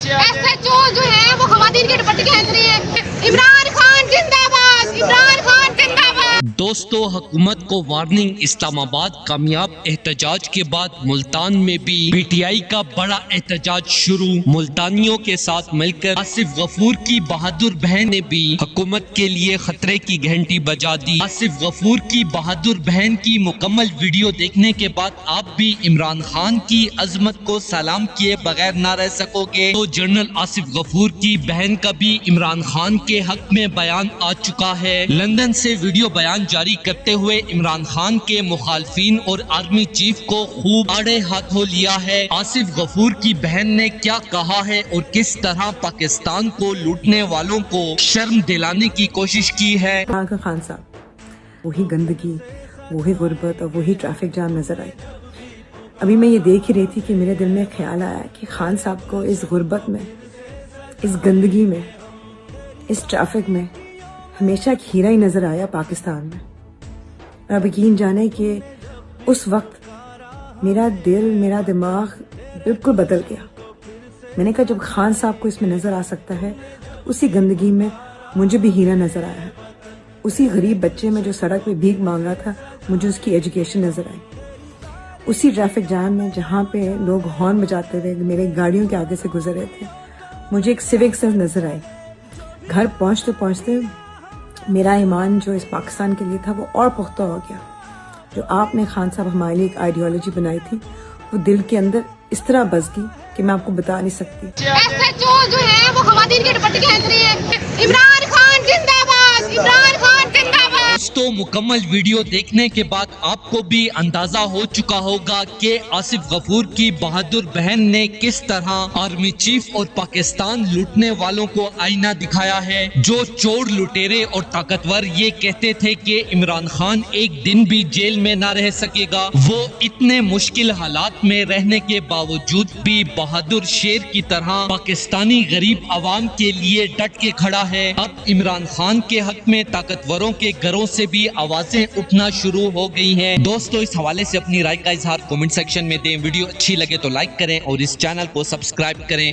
SHO جو ہے وہ خواتین کے دوپٹے کھینچ رہی ہے. عمران خان زندہ باد، عمران خان زندہ باد. دوستو، حکومت کو وارننگ. اسلام آباد کامیاب احتجاج کے بعد ملتان میں بھی پی ٹی آئی کا بڑا احتجاج شروع. ملتانیوں کے ساتھ مل کر آصف غفور کی بہادر بہن نے بھی حکومت کے لیے خطرے کی گھنٹی بجا دی. آصف غفور کی بہادر بہن کی مکمل ویڈیو دیکھنے کے بعد آپ بھی عمران خان کی عظمت کو سلام کیے بغیر نہ رہ سکو گے. تو جنرل آصف غفور کی بہن کا بھی عمران خان کے حق میں بیان آ چکا ہے. لندن سے ویڈیو بیان جاری کرتے ہوئے عمران خان کے مخالفین اور آرمی چیف کو خوب آڑے ہاتھوں لیا ہے. آصف غفور کی بہن نے کیا کہا ہے اور کس طرح پاکستان کو لوٹنے والوں کو شرم دلانے کی کوشش کی ہے. خان صاحب، وہی گندگی، وہی غربت اور وہی ٹریفک جام نظر آئی. ابھی میں یہ دیکھ ہی رہی تھی کہ میرے دل میں خیال آیا کہ خان صاحب کو اس غربت میں، اس گندگی میں، اس ٹریفک میں ہمیشہ ایک ہیرا ہی نظر آیا پاکستان میں. اور اب یقین جانے کہ اس وقت میرا دل، میرا دماغ بالکل بدل گیا. میں نے کہا جب خان صاحب کو اس میں نظر آ سکتا ہے، اسی گندگی میں مجھے بھی ہیرا نظر آیا ہے. اسی غریب بچے میں جو سڑک پہ بھیک مانگ رہا تھا، مجھے اس کی ایجوکیشن نظر آئی. اسی ٹریفک جام میں جہاں پہ لوگ ہارن بجاتے ہوئے میرے گاڑیوں کے آگے سے گزر رہے تھے، مجھے ایک سیوک سینس نظر آئی. گھر پہنچتے پہنچتے میرا ایمان جو اس پاکستان کے لیے تھا وہ اور پختہ ہو گیا. جو آپ نے خان صاحب ہمارے لیے ایک آئیڈیالوجی بنائی تھی، وہ دل کے اندر اس طرح بس گئی کہ میں آپ کو بتا نہیں سکتی. SHO جو ہے وہ خواتین کے دوپٹے کھینچ رہی ہے. عمران خان زندہ باد، عمران خان زندہ باد. دوستو، مکمل ویڈیو دیکھنے کے بعد آپ کو بھی اندازہ ہو چکا ہوگا کہ آصف غفور کی بہادر بہن نے کس طرح آرمی چیف اور پاکستان لوٹنے والوں کو آئینہ دکھایا ہے. جو چور، لٹیرے اور طاقتور یہ کہتے تھے کہ عمران خان ایک دن بھی جیل میں نہ رہ سکے گا، وہ اتنے مشکل حالات میں رہنے کے باوجود بھی بہادر شیر کی طرح پاکستانی غریب عوام کے لیے ڈٹ کے کھڑا ہے. اب عمران خان کے حق میں طاقتوروں کے گھروں سے بھی آوازیں اٹھنا شروع ہو گئی ہیں. دوستو، اس حوالے سے اپنی رائے کا اظہار کمنٹ سیکشن میں دیں. ویڈیو اچھی لگے تو لائک کریں اور اس چینل کو سبسکرائب کریں.